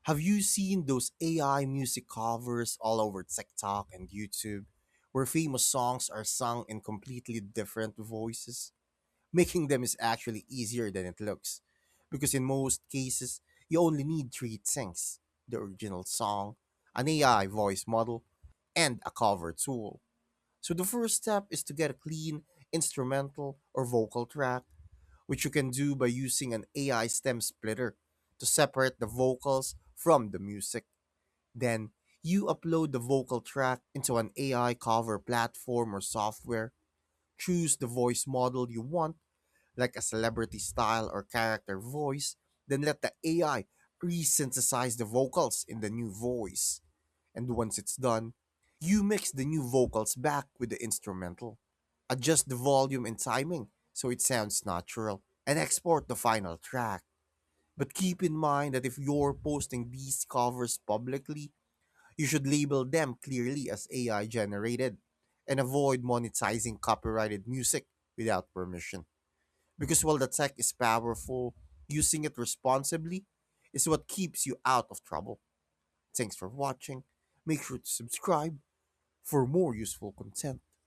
Have you seen those AI music covers all over TikTok and YouTube where famous songs are sung in completely different voices? Making them is actually easier than it looks. Because in most cases, you only need three things: the original song, an AI voice model, and a cover tool. So the first step is to get a clean instrumental or vocal track, which you can do by using an AI stem splitter to separate the vocals from the music. Then you upload the vocal track into an AI cover platform or software. Choose the voice model you want, like a celebrity style or character voice, then let the AI re-synthesize the vocals in the new voice. And once it's done, you mix the new vocals back with the instrumental. Adjust the volume and timing so it sounds natural, and export the final track. But keep in mind that if you're posting these covers publicly, you should label them clearly as AI generated and avoid monetizing copyrighted music without permission. Because while the tech is powerful, using it responsibly is what keeps you out of trouble. Thanks for watching. Make sure to subscribe for more useful content.